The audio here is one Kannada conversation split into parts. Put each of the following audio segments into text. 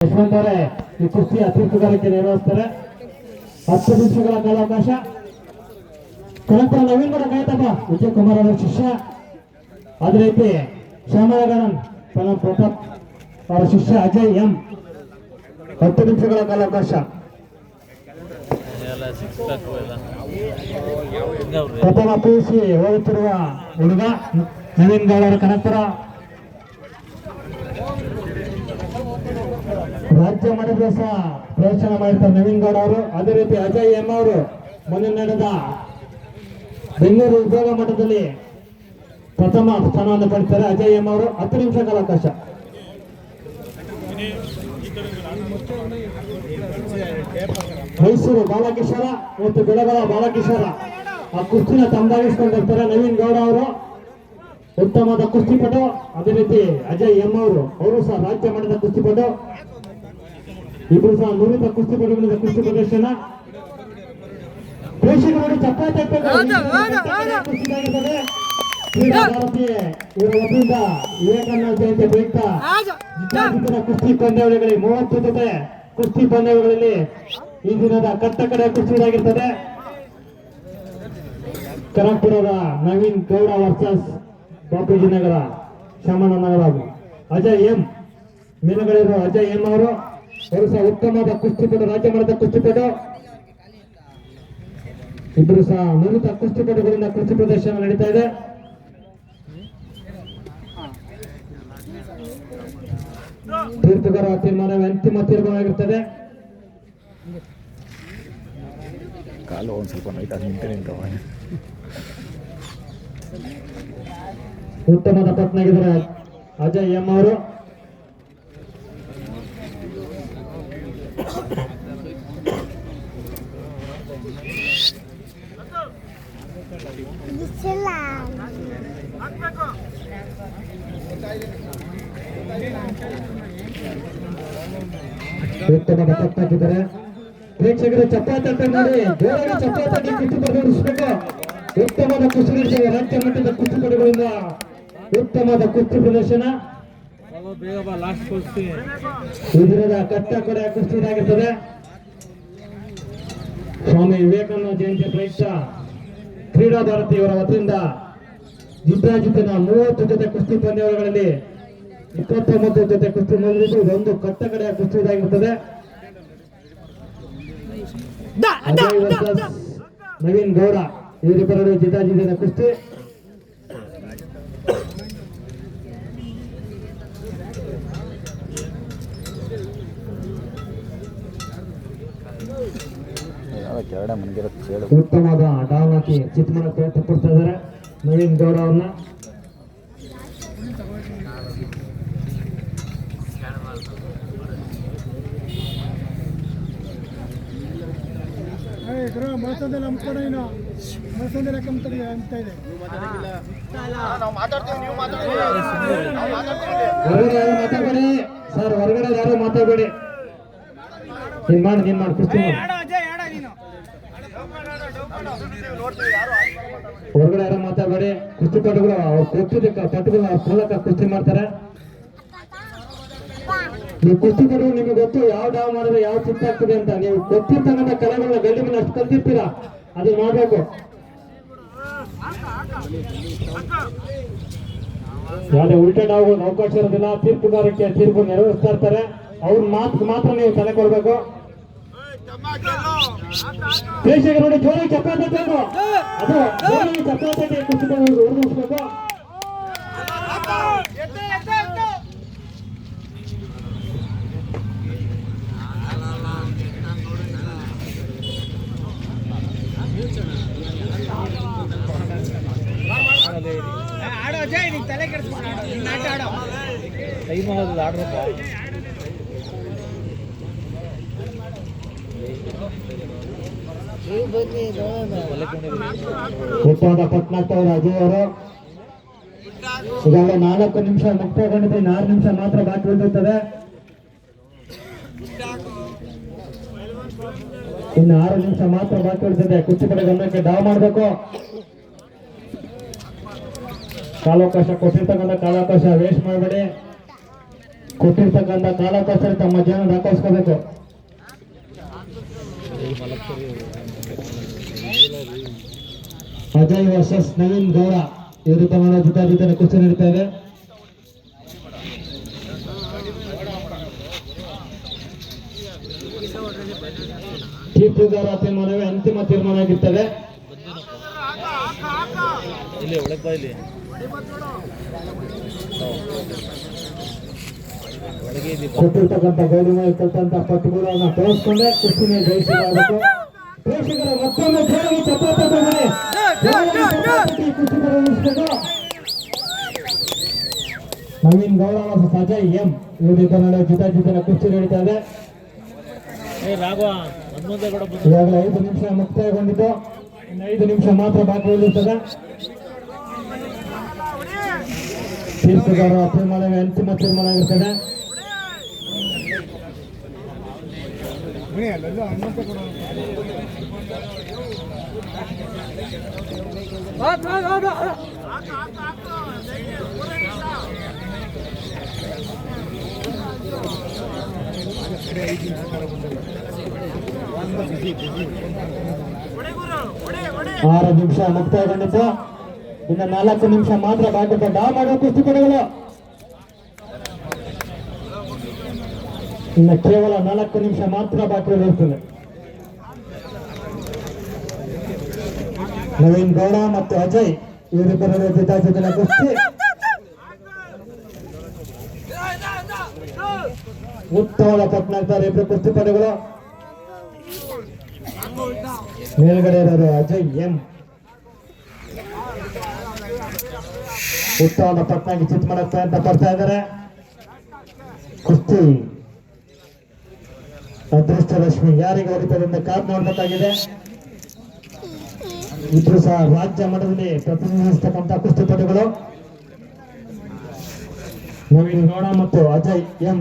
ಯಶವಂತರೇ ಈ ಕುಸ್ತಿಯ ತೀರ್ಪುಗಾರಿಕೆ ನೆರವೇರಿಸ್ತಾರೆ. 10 ನಿಮಿಷಗಳ ಕಾಲಾವಕಾಶ. ಕಳಂತರ ನವೀನ್ ಕೂಡ ಕಾಯ್ತಪ್ಪ. ವಿಜಯ್ ಕುಮಾರ್ ಅವರ ಶಿಷ್ಯ. ಅದೇ ರೀತಿ ಶ್ಯಾಮಲಗಣನ್ ಪ್ರತಾಪ್ ಅವರ ಶಿಷ್ಯ ಅಜಯ್ ಎಂ. 10 ನಿಮಿಷಗಳ ಕಾಲಾವಕಾಶ. ಪ್ರಥಮ PUC ಓದುತ್ತಿರುವ ಹುಡುಗ ನವೀನ್ ಗೌಡ ಅವರ ಕನಕಪುರ. ರಾಜ್ಯ ಮಟ್ಟದ ಸಹ ಪ್ರದರ್ಶನ ಮಾಡಿರ್ತಾರೆ ನವೀನ್ ಗೌಡ ಅವರು. ಅದೇ ರೀತಿ ಅಜಯ್ ಎಂ ಅವರು ಮೊನ್ನೆ ನಡೆದ ಬೆಂಗಳೂರು ವಿಭಾಗ ಮಟ್ಟದಲ್ಲಿ ಪ್ರಥಮ ಸ್ಥಾನವನ್ನು ಪಡೆದಿದ್ದಾರೆ. ಅಜಯ್ ಎಂ ಅವರು 10 ನಿಮಿಷ ಕಾಲಾವಕಾಶ. ಮೈಸೂರು ಬಾಲಕಿಶೋರ ಮತ್ತು ಬೆಳಗಾವ ಬಾಲಕಿಶೋರ ಆ ಕುಸ್ತಿನ ತಂದಾಗಿಸಿಕೊಂಡಿರ್ತಾರೆ ನವೀನ್ ಗೌಡ ಅವರು. ಉತ್ತಮವಾದ ಕುಸ್ತಿಪಟು. ಅದೇ ರೀತಿ ಅಜಯ್ ಎಂ ಅವರು ಸಹ ರಾಜ್ಯ ಮಟ್ಟದ ಕುಸ್ತಿಪಟು. ಇಬ್ಬರು ಸಹ ನುರಿತ ಕುಸ್ತಿಪಟುಗಳಿಂದ ಕುಸ್ತಿ ಪ್ರದರ್ಶನ. ಪ್ರೇಕ್ಷಕರು ಚಪ್ಪಾಳೆ ಕುಸ್ತಿಯಾಗಿದ್ದಾರೆ. ಕ್ರೀಡಾ ಭಾರತಿ ಇವರ ವತಿಯಿಂದ ವಿವೇಕಾನಂದ ಜಯಂತಿ ಪ್ರಯುಕ್ತ ಕುಸ್ತಿ ಪಂದ್ಯಾವಳಿಗಳಲ್ಲಿ 30 ಜೊತೆ ಕುಸ್ತಿ ಪಂದ್ಯಾವಳಿಗಳಲ್ಲಿ ಈ ದಿನದ ಕಟ್ಟಕಡೆ ಕುಸ್ತಿಯಾಗಿರ್ತದೆ. ಕನಕಪುರದ ನವೀನ್ ಗೌಡ ವರ್ಸಸ್ ಬಾಪೂಜಿ ನಗರ ಶಾಮಣ್ಣ ನಗರ. ಅಜಯ್ ಎಂ ಮೀನುಗಳಿರುವ ಅಜಯ್ ಎಂ ಅವರು ಸಹ ಉತ್ತಮವಾದ ಕುಸ್ತಿಪಟು, ರಾಜ್ಯ ಮಟ್ಟದ ಕುಸ್ತಿಪಟು. ಇಬ್ಬರು ಸಹ ನುರಿತ ಕುಸ್ತಿಪಟುಗಳಿಂದ ಕುಸ್ತಿ ಪ್ರದರ್ಶನ ನಡೀತಾ ಇದೆ. ತೀರ್ಪುಗಾರ ತೀರ್ಮಾನವೇ ಅಂತಿಮ ತೀರ್ಮಾನವಾಗಿರುತ್ತದೆ. ಕಾಲು ಒಂದು ಸ್ವಲ್ಪ ನೈಟ್ ನಿಂತವ. ಉತ್ತಮದ ಪಟ್ನಾಗಿದ್ದಾರೆ ಅಜಯ್ ಎಂ ಅವರು. ಉತ್ತಮದ ಪಟ್ನಾಗಿದ್ದಾರೆ. ಪ್ರೇಕ್ಷಕರು ಚಪ್ಪಾಳೆ ತಟ್ಟೆ ಮಾಡಿ ಜೋರಾಗಿ ಚಪ್ಪಾಳೆ ತಟ್ಟಿ ಕುಸ್ತಿ ಪ್ರದರ್ಶಿಸಬೇಕು. ಉತ್ತಮದ ಕುಸ್ತಿ ನಡೆಸಿದ ರಾಜ್ಯ ಮಟ್ಟದ ಕುಸ್ತಿಪಟುಗಳಿಂದ ಉತ್ತಮದ ಕುಸ್ತಿ ಪ್ರದರ್ಶನ. ಈ ದಿನದ ಕಟ್ಟ ಕೊಡೆ ಕುಸ್ತಿ ಇದಾಗಿರ್ತದೆ. ಸ್ವಾಮಿ ವಿವೇಕಾನಂದ ಜಯಂತಿ ಪ್ರಯುಕ್ತ ಕ್ರೀಡಾ ಭಾರತಿ ಇವರ ವತಿಯಿಂದ ಜಿದ್ದಾಜಿದ್ದಿನ 30 ಜೊತೆ ಕುಸ್ತಿ ಪಂದ್ಯಾವಳಿಗಳಲ್ಲಿ 29 ಜೊತೆ ಕುಸ್ತಿ ಮುಗಿದು ಒಂದು ಕಟ್ಟ ಕಡೆಯ ಕುಸ್ತಿ ಇದಾಗಿರ್ತದೆ. ನವೀನ್ ಗೌಡ ಇವರಿಬ್ಬರು ಜಿದ್ದಾಜಿದ್ದಿನ ಕುಸ್ತಿ. ಉತ್ತಮವಾದ ಡಾನ್ ಹಾಕಿ ಚಿತ್ಮನ ಪ್ರಯತ್ನ ಪಡ್ತಾ ಇದ್ದಾರೆ ನವೀನ್ ಗೌಡ ಅವ್ರನ್ನ. ಮಾತಾಡಬೇಡಿ ಸರ್, ಹೊರಗಡೆ ಯಾರು ಮಾತಾಡಬೇಡಿ. ನೀನ್ ಮಾಡಿ ಕುಸ್ತಿ ಹೊರಗಡೆ ಯಾರು ಮಾತಾಡಬೇಡಿ. ಕುಸ್ತಿಪಟುಗಳು ಅವ್ರು ಕೊಟ್ಟಿದ್ದ ಪಟುಗಳ ಮೂಲಕ ಕುಸ್ತಿ ಮಾಡ್ತಾರೆ. ನೀವು ಕುಸ್ತಿಪಟುಗಳು ನಿಮಗೆ ಗೊತ್ತು ಯಾವ ಡಾವ್ ಮಾಡಿದ್ರೆ ಯಾವ ಚಿತ್ತ ಆಗ್ತದೆ ಅಂತ. ನೀವು ಗೊತ್ತಿರ್ತಕ್ಕಂಥ ಕಲೆಗಳನ್ನ ಗಲ್ಲಿ ಮೇಲೆ ಅಷ್ಟು ಕಲ್ತಿರ್ತೀರಾ, ಅದು ಮಾಡ್ಬೇಕು. ಯಾವುದೇ ಉಲ್ಟಾ ಡಾವ್ ಅವಕಾಶ ಇರೋದಿಲ್ಲ. ತೀರ್ಪುಗಾರಕ್ಕೆ ತೀರ್ಪು ನೆರವೇರಿಸ್ತಾ ಇರ್ತಾರೆ. ಅವ್ರ ಮಾತ್ರ ನೀವು ತಲೆ ಕೊಡ್ಬೇಕು. ಪ್ರೇಕ್ಷಕರು ನೋಡಿ ಜೋರಾಗಿ ಚಪ್ಪಾಳೆ ತಟ್ಟಬೇಕು. ಅದು ಜೋರಾಗಿ ಚಪ್ಪಾಳೆ ತಟ್ಟಿ ಕುಸ್ತಿ ಉಳಿಸ್ಬೇಕು. ಉತ್ತಮದ ಪಟ್ನಾಯಕ್ ಅವರು ಅಜಯ್ ಅವರು ಈಗಾಗಲೇ 4 ನಿಮಿಷ ಮುಕ್ತಾಯಗೊಂಡಿದೆ. 6 ನಿಮಿಷ ಮಾತ್ರ ಬಾಕಿ ಉಳಿದಿರ್ತದೆ. ಇನ್ನು 6 ನಿಮಿಷ ಮಾತ್ರ ಬಾಕಿ ಉಳಿದಿದೆ. ಕುಸ್ತಿಪಟು ಗಮನಕ್ಕೆ ಡಾವ್ ಮಾಡಬೇಕು. ಕಾಲಾವಕಾಶ ಕೊಟ್ಟಿರ್ತಕ್ಕಂಥ ಕಾಲಾವಕಾಶ ವೇಸ್ಟ್ ಮಾಡಬೇಡಿ. ಕೊಟ್ಟಿರ್ತಕ್ಕಂಥ ಕಾಲಾವಕಾಶ ತಮ್ಮ ಜೀವನ ದಾಖಲಿಸ್ಕೋಬೇಕು. ಅಜಯ್ ವರ್ಸಸ್ ನವೀನ್ ಗೌಡ ಇವರು ತಮ್ಮ ಜೊತೆ ಕುಸ್ತಿ ನಡೀತಾ ಇದೆ. ತೀರ್ಪುಗಾರ ತೀರ್ಮಾನವೇ ಅಂತಿಮ ತೀರ್ಮಾನ ಆಗಿರ್ತದೆ. ಕೊಟ್ಟಿರ್ತಕ್ಕಂಥ ಗೌರವ ಕೊಟ್ಟಂತ ಪಟ್ಟುಗಳನ್ನು ತೋರಿಸ್ಕೊಂಡೆ ಕುಸ್ತಿನ ಜಯಿಸಬೇಕು. ಪ್ರೇಕ್ಷಕರ ಮತ್ತೊಮ್ಮೆ ಜೋರಾಗಿ ಚಪ್ಪಾಳೆ ತಗೊಳ್ಳಿ. ಕುಸ್ತಿ ಪ್ರದರ್ಶಿಸಿಕೊಂಡು ನವೀನ್ ಗೌಡ ಮತ್ತು ಅಜಯ್ ಎಂ ಇವರು ನಡುವೆ ಜೊತೆ ಕುಸ್ತಿ ನಡೀತಾ ಇದೆ. ಈಗಾಗಲೇ 5 ನಿಮಿಷ ಮುಕ್ತಾಯಗೊಂಡಿದ್ದು, ಇನ್ನು 5 ನಿಮಿಷ ಮಾತ್ರ ಬಾಕಿ ಉಳಿಯುತ್ತದೆ. ತೀರ್ಪುಗಾರರ ತೀರ್ಮಾನವೇ ಅಂತಿಮ ತೀರ್ಮಾನ ಆಗಿರ್ತದೆ. ಆರು ನಿಮಿಷ ಮುಕ್ತಾಯಗೊಂಡಿದ್ದು, ಇನ್ನು 4 ನಿಮಿಷ ಮಾತ್ರ ಬಾಕಿ. ಡಾ ಮಾಡುವ ಕುಸ್ತಿಪಟುಗಳು ಇನ್ನು ಕೇವಲ 4 ನಿಮಿಷ ಮಾತ್ರ ಬಾಕಿ ಉಳಿಯುತ್ತದೆ. ನವೀನ್ ಗೌಡ ಮತ್ತು ಅಜಯ್ ಇವರಿಬ್ಬರ ಜೊತೆ ಕುಸ್ತಿ. ಉತ್ತಮವಾದ ಪಟ್ನಾಗ್ತಾರೆ ಇಬ್ಬರು ಕುಸ್ತಿಪಟುಗಳು. ಮೇಲ್ಗಡೆ ಇರೋರು ಅಜಯ್ ಎಂ. ಉತ್ತಮವಾದ ಪಟ್ನಾಗಿ ಚಿತ್ ಮಾಡಕ್ ಪ್ರಯತ್ನ ಪಡ್ತಾ ಇದ್ದಾರೆ. ಕುಸ್ತಿ ಅದೃಷ್ಟ ರಶ್ಮಿ ಯಾರಿಗೆ ಹೊಡಿತಾರೆ ಅಂತ ಕಾದ್ ನೋಡ್ಬೇಕಾಗಿದೆ. ಇಬ್ರು ಸಹ ರಾಜ್ಯ ಮಟ್ಟದಲ್ಲಿ ಪ್ರತಿನಿಧಿಸತಕ್ಕಂಥ ಕುಸ್ತಿಪಟುಗಳು. ನವೀನ್ ಗೌಡ ಮತ್ತು ಅಜಯ್ ಎಂ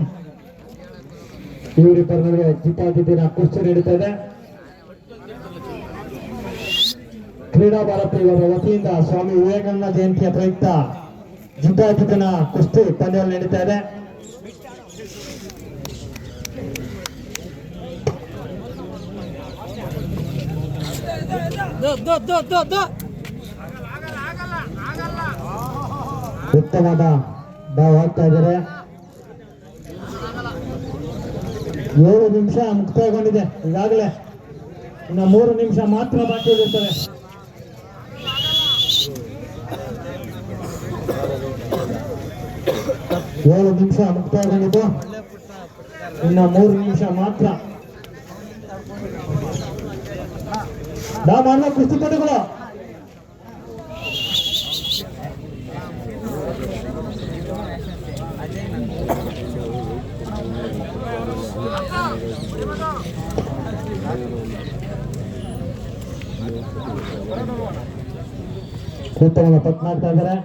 ಇವರಿಬ್ಬರ ನಡುವೆ ಜಿದ್ದಾಜಿದ್ದಿನ ಕುಸ್ತಿ ನಡೀತಾ ಇದೆ. ಕ್ರೀಡಾ ಭಾರತಿ ಇವರ ವತಿಯಿಂದ ಸ್ವಾಮಿ ವಿವೇಕಾನಂದ ಜಯಂತಿಯ ಪ್ರಯುಕ್ತ ಜಿದ್ದಾಜಿದ್ದಿನ ಕುಸ್ತಿ ಪಂದ್ಯಗಳು ನಡೀತಾ ಇದೆ. ಉತ್ತಮವಾದ ಡಾವ್ ಆಗ್ತಾ ಇದ್ದಾರೆ. 7 ನಿಮಿಷ ಮುಕ್ತಾಯಗೊಂಡಿದೆ ಈಗಾಗಲೇ. ಇನ್ನು 3 ನಿಮಿಷ ಮಾತ್ರ ಬಾಕಿ ಉಳಿಯುತ್ತದೆ. ಏಳು ನಿಮಿಷ ಮುಕ್ತಾಯಗೊಂಡಿದ್ದು, ಇನ್ನು 3 ನಿಮಿಷ ಮಾತ್ರ. ಡಾ ಮಾಡುವ ಕುಸ್ತಿಪಟುಗಳು ಉತ್ತಮವಾದ ಪಟ್ ಮಾಡ್ತಾ ಇದ್ದಾರೆ.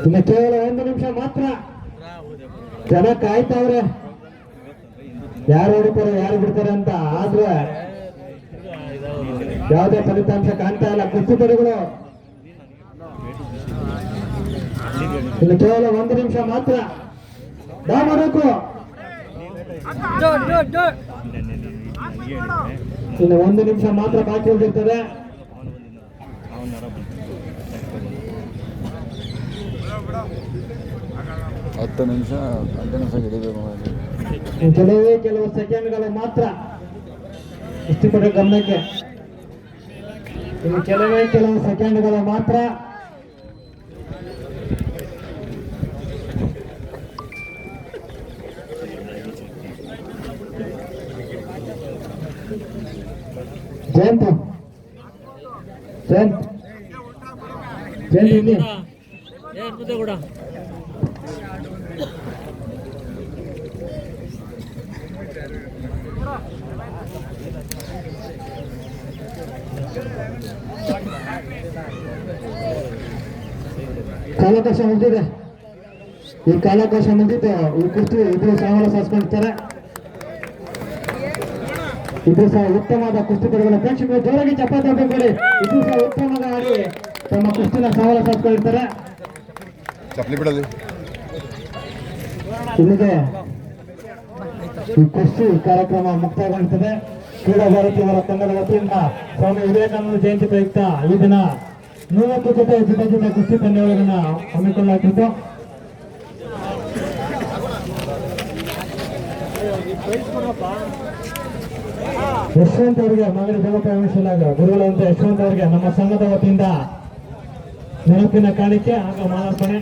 ಇನ್ನು ಕೇವಲ 1 ನಿಮಿಷ ಮಾತ್ರ. ಜನ ಕಾಯ್ತಾವ್ರೆ ಯಾರು ಹೊಡಿತಾರೆ ಯಾರು ಬಿಡ್ತಾರೆ ಅಂತ. ಆದ್ರೆ ಯಾವುದೇ ಫಲಿತಾಂಶ ಕಾಣ್ತಾ ಇಲ್ಲ. ಕುಸ್ತಿಪಟುಗಳು ಇನ್ನು ಕೇವಲ 1 ನಿಮಿಷ ಮಾತ್ರ. ಡಾ ಮಾಡಬೇಕು. ಇನ್ನು 1 ನಿಮಿಷ ಮಾತ್ರ ಬಾಕಿ ಉಳಿದಿರ್ತದೆ. ಹತ್ತು ನಿಮಿಷ ಕಂಟಿನ್ಯೂಸ್ ಆಗಿ ಹಿಡಿಬೇಕು. ಕೆಲವು ಸೆಕೆಂಡ್ಗಳು ಮಾತ್ರ ಇಷ್ಟು ಕೊಡ ಗಮನಕ್ಕೆ. ಇನ್ನು ಕೆಲವು ಸೆಕೆಂಡ್ಗಳು ಮಾತ್ರ. ಜಯಂತ್ ಇಲ್ಲಿ ಕಾಲಾವಕಾಶ ಮುಗಿದಿದೆ. ಈ ಕಾಲಾವಕಾಶ ಮುಗಿದು ಈ ಕುಸ್ತಿ ಇಬ್ಬರು ಸಾವಳ ಸಾಸ್ಕೊಂಡಿರ್ತಾರೆ. ಇದು ಸಹ ಉತ್ತಮವಾದ ಕುಸ್ತಿಪಟುಗಳ ಪ್ರೇಕ್ಷಕರು ಜೋರಾಗಿ ಚಪ್ಪಾಳೆ ಕೊಡಿ. ಇದು ಸಹ ಉತ್ತಮವಾದ ಆಡಿ ತಮ್ಮ ಕುಸ್ತಿನ ಸಾವಳ ಸಾಸ್ಕೊಂಡಿರ್ತಾರೆ. ಇಲ್ಲಿಗೆ ಈ ಕುಸ್ತಿ ಕಾರ್ಯಕ್ರಮ ಮುಕ್ತಾಯಗೊಳ್ಳುತ್ತದೆ. ಕ್ರೀಡಾ ಭಾರತೀಯವರ ತಂಡದ ವತಿಯಿಂದ ಸ್ವಾಮಿ ವಿವೇಕಾನಂದ ಜಯಂತಿ ಪ್ರಯುಕ್ತ ಈ ದಿನ 30 ಜೊತೆ ಕುಸ್ತಿ ಪಂದ್ಯಾವಳಿಗಳನ್ನು ಹಮ್ಮಿಕೊಳ್ಳಲಾಗಿತ್ತು. ಯಶವಂತ್ ಅವರಿಗೆ ಮಾಗಡಿ ದೇವಪ್ರವೇಶನಾಗ ಗುರುಗಳಂತ ಯಶವಂತ್ ಅವರಿಗೆ ನಮ್ಮ ಸಂಘದ ವತಿಯಿಂದ ನೆನಪಿನ ಕಾಣಿಕೆ ಹಾಗೂ ಮಾಲಾರ್ಪಣೆ.